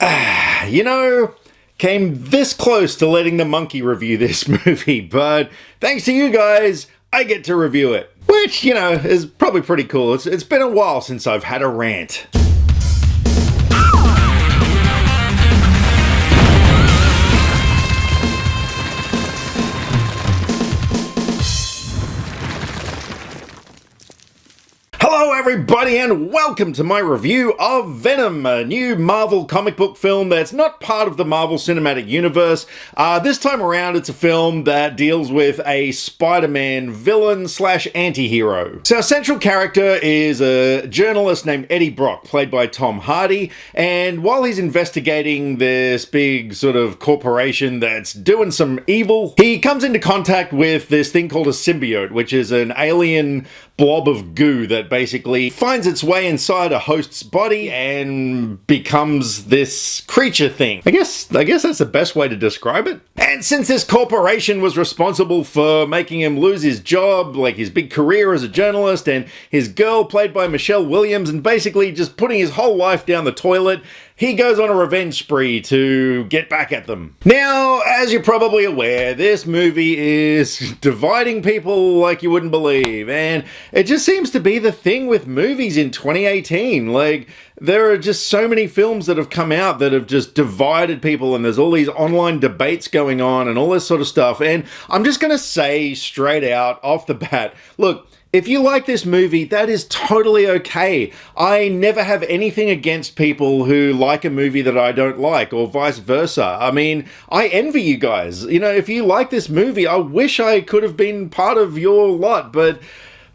You know, came this close to letting the monkey review this movie, but thanks to you guys, I get to review it. Which, you know, is probably pretty cool. It's been a while since I've had a rant. Hello everybody and welcome to my review of Venom, a new Marvel comic book film that's not part of the Marvel Cinematic Universe. This time around it's a film that deals with a Spider-Man villain slash anti-hero. So our central character is a journalist named Eddie Brock, played by Tom Hardy, and while he's investigating this big sort of corporation that's doing some evil, he comes into contact with this thing called a symbiote, which is an alien blob of goo that basically finds its way inside a host's body and becomes this creature thing. I guess that's the best way to describe it. And since this corporation was responsible for making him lose his job, like his big career as a journalist, and his girl played by Michelle Williams, and basically just putting his whole life down the toilet, he goes on a revenge spree to get back at them. Now, as you're probably aware, this movie is dividing people like you wouldn't believe, and it just seems to be the thing with movies in 2018. Like, there are just so many films that have come out that have just divided people, and there's all these online debates going on and all this sort of stuff, and I'm just gonna say straight out off the bat, look, if you like this movie, that is totally okay. I never have anything against people who like a movie that I don't like, or vice versa. I mean, I envy you guys. You know, if you like this movie, I wish I could have been part of your lot, but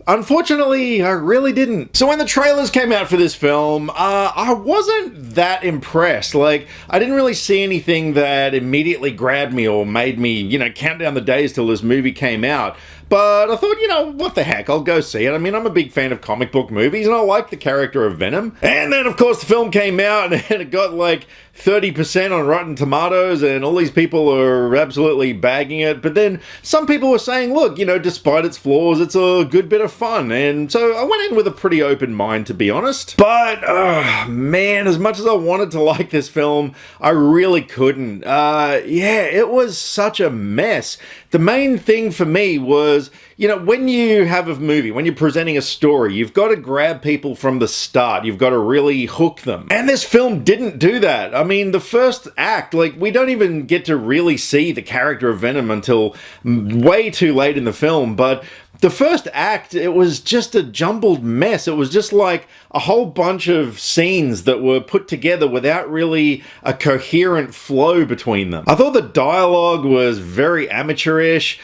unfortunately, I really didn't. So when the trailers came out for this film, I wasn't that impressed. Like, I didn't really see anything that immediately grabbed me or made me, you know, count down the days till this movie came out. But I thought, you know, what the heck, I'll go see it. I mean, I'm a big fan of comic book movies, and I like the character of Venom. And then, of course, the film came out, and it got like 30% on Rotten Tomatoes, and all these people are absolutely bagging it. But then some people were saying, look, you know, despite its flaws, it's a good bit of fun. And so I went in with a pretty open mind, to be honest. But, man, as much as I wanted to like this film, I really couldn't. Yeah, it was such a mess. The main thing for me was, you know, when you have a movie, when you're presenting a story, you've got to grab people from the start. You've got to really hook them. And this film didn't do that. I mean, the first act, like, we don't even get to really see the character of Venom until way too late in the film, but the first act, it was just a jumbled mess. It was just like a whole bunch of scenes that were put together without really a coherent flow between them. I thought the dialogue was very amateurish.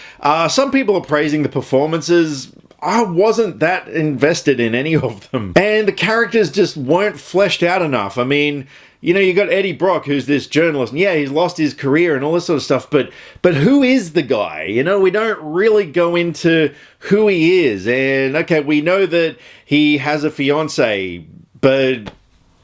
Some people are praising the performances. I wasn't that invested in any of them. And the characters just weren't fleshed out enough. I mean, you know, you got Eddie Brock, who's this journalist, and yeah, he's lost his career and all this sort of stuff, but who is the guy? You know, we don't really go into who he is, and okay, we know that he has a fiance, but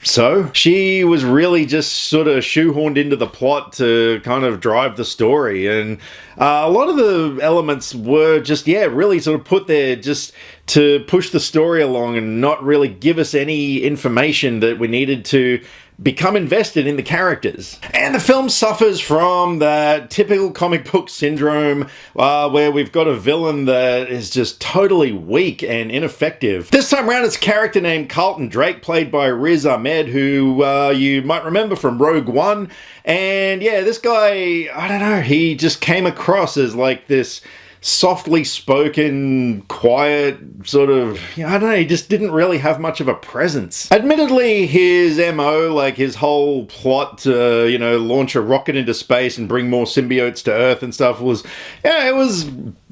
so? She was really just sort of shoehorned into the plot to kind of drive the story, and a lot of the elements were just, yeah, really sort of put there just to push the story along and not really give us any information that we needed to become invested in the characters. And the film suffers from that typical comic book syndrome where we've got a villain that is just totally weak and ineffective. This time around, it's a character named Carlton Drake, played by Riz Ahmed, who you might remember from Rogue One. And yeah, this guy, I don't know, he just came across as like this softly spoken, quiet, sort of, I don't know, he just didn't really have much of a presence. Admittedly, his MO, like his whole plot to, you know, launch a rocket into space and bring more symbiotes to Earth and stuff was, yeah, it was,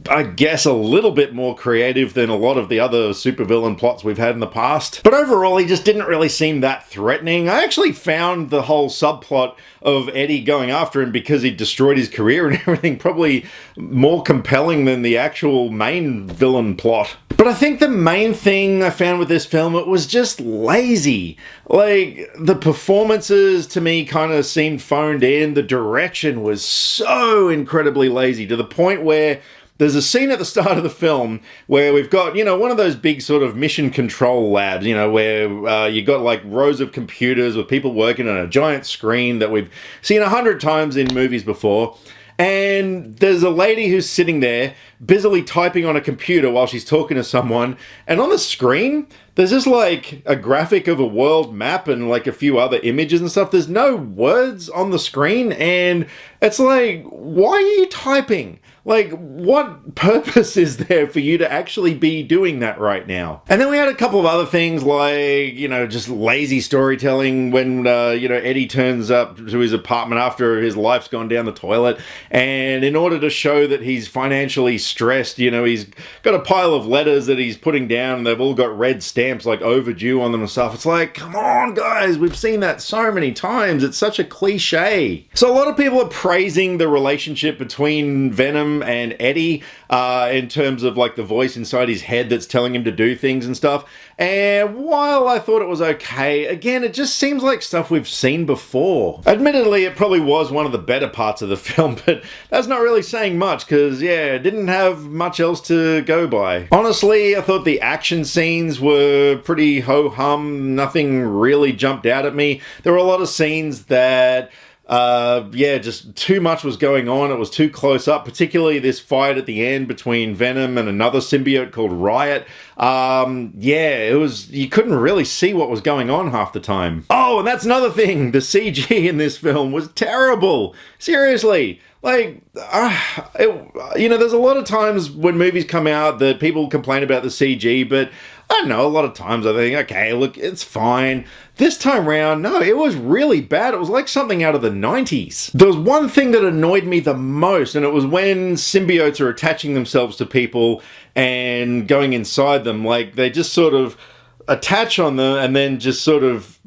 I guess, a little bit more creative than a lot of the other supervillain plots we've had in the past. But overall, he just didn't really seem that threatening. I actually found the whole subplot of Eddie going after him because he destroyed his career and everything probably more compelling than the actual main villain plot. But I think the main thing I found with this film, it was just lazy. Like, the performances to me kind of seemed phoned in. The direction was so incredibly lazy, to the point where There's a scene at the start of the film where we've got, one of those big sort of mission control labs, where you got like rows of computers with people working on a giant screen that we've seen 100 times in movies before. And there's a lady who's sitting there busily typing on a computer while she's talking to someone. And on the screen, there's just like a graphic of a world map and like a few other images and stuff. There's no words on the screen. And it's like, why are you typing? Like, what purpose is there for you to actually be doing that right now? And then we had a couple of other things like, just lazy storytelling when, Eddie turns up to his apartment after his life's gone down the toilet. And in order to show that he's financially stressed, he's got a pile of letters that he's putting down and they've all got red stamps like overdue on them and stuff. It's like, come on, guys, we've seen that so many times. It's such a cliche. So a lot of people are praising the relationship between Venom and Eddie in terms of like the voice inside his head that's telling him to do things and stuff. And while I thought it was okay, again, it just seems like stuff we've seen before. Admittedly, it probably was one of the better parts of the film, but that's not really saying much because, it didn't have much else to go by. Honestly, I thought the action scenes were pretty ho-hum. Nothing really jumped out at me. There were a lot of scenes that just too much was going on. It was too close up, particularly this fight at the end between Venom and another symbiote called Riot. It was, you couldn't really see what was going on half the time. Oh, and that's another thing. The CG in this film was terrible. Seriously. Like, there's a lot of times when movies come out that people complain about the CG, but I don't know, a lot of times I think, okay, look, it's fine. This time round, no, it was really bad. It was like something out of the 90s. There was one thing that annoyed me the most, and it was when symbiotes are attaching themselves to people and going inside them. Like, they just sort of attach on them and then just sort of,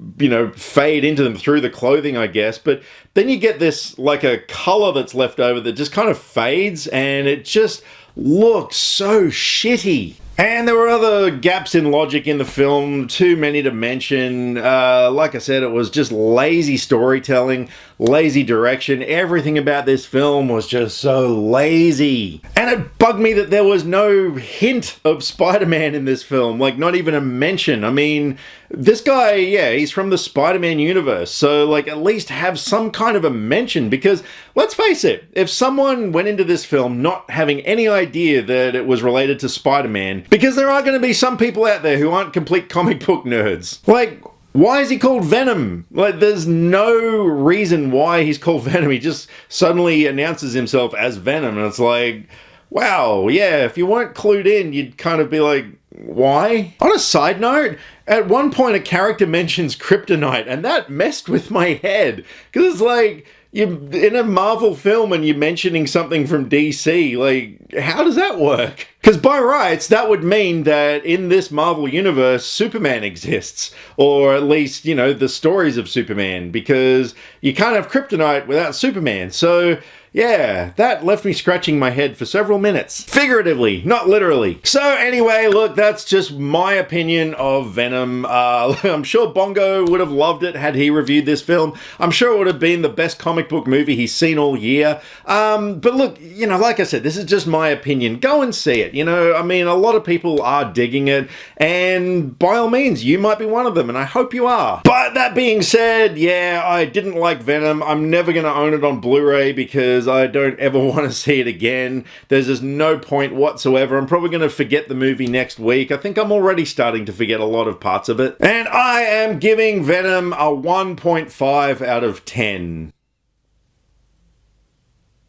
fade into them through the clothing, I guess. But then you get this, like, a color that's left over that just kind of fades, and it just looks so shitty. And there were other gaps in logic in the film, too many to mention. Like I said, it was just lazy storytelling, lazy direction. Everything about this film was just so lazy. And it bugged me that there was no hint of Spider-Man in this film, like not even a mention. I mean, this guy, he's from the Spider-Man universe, so like at least have some kind of a mention, because let's face it, if someone went into this film not having any idea that it was related to Spider-Man, because there are going to be some people out there who aren't complete comic book nerds, like, why is he called Venom? Like, there's no reason why he's called Venom. He just suddenly announces himself as Venom, and it's like, wow, if you weren't clued in, you'd kind of be like, why? On a side note, at one point a character mentions kryptonite, and that messed with my head, because it's like, you're in a Marvel film and you're mentioning something from DC, like, how does that work? Because by rights, that would mean that in this Marvel universe, Superman exists. Or at least, the stories of Superman, because you can't have kryptonite without Superman. So, that left me scratching my head for several minutes. Figuratively, not literally. So anyway, look, that's just my opinion of Venom. I'm sure Bongo would have loved it had he reviewed this film. I'm sure it would have been the best comic book movie he's seen all year. But look, like I said, this is just my opinion. Go and see it. I mean, a lot of people are digging it, and by all means, you might be one of them, and I hope you are. But that being said, I didn't like Venom. I'm never going to own it on Blu-ray because I don't ever want to see it again. There's just no point whatsoever. I'm probably going to forget the movie next week. I think I'm already starting to forget a lot of parts of it. And I am giving Venom a 1.5 out of 10.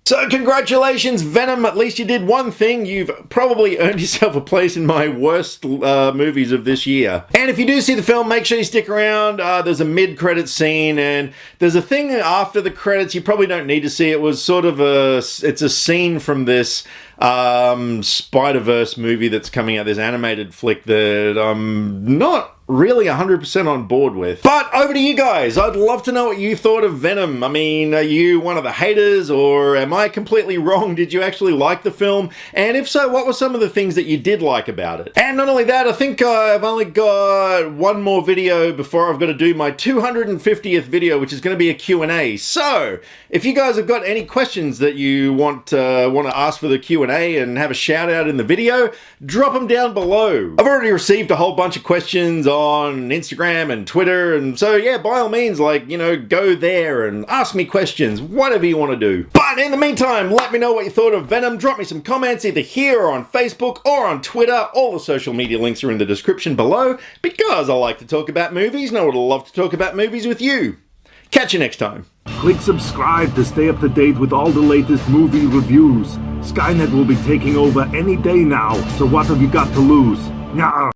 So congratulations, Venom, at least you did one thing. You've probably earned yourself a place in my worst movies of this year. And if you do see the film, make sure you stick around. There's a mid-credit scene, and there's a thing after the credits you probably don't need to see. It was sort of it's a scene from this Spider-Verse movie that's coming out, this animated flick that I'm not really 100% on board with. But over to you guys. I'd love to know what you thought of Venom. I mean, are you one of the haters, or am I completely wrong? Did you actually like the film? And if so, what were some of the things that you did like about it? And not only that, I think I've only got one more video before I've got to do my 250th video, which is going to be a Q&A. So, if you guys have got any questions that you want to ask for the Q&A, Q&A and have a shout out in the video, drop them down below. I've already received a whole bunch of questions on Instagram and Twitter, and so yeah, by all means, go there and ask me questions, whatever you want to do. But in the meantime, let me know what you thought of Venom. Drop me some comments either here or on Facebook or on Twitter. All the social media links are in the description below, because I like to talk about movies and I would love to talk about movies with you. Catch you next time. Click subscribe to stay up to date with all the latest movie reviews. Skynet will be taking over any day now, so what have you got to lose? Nyah.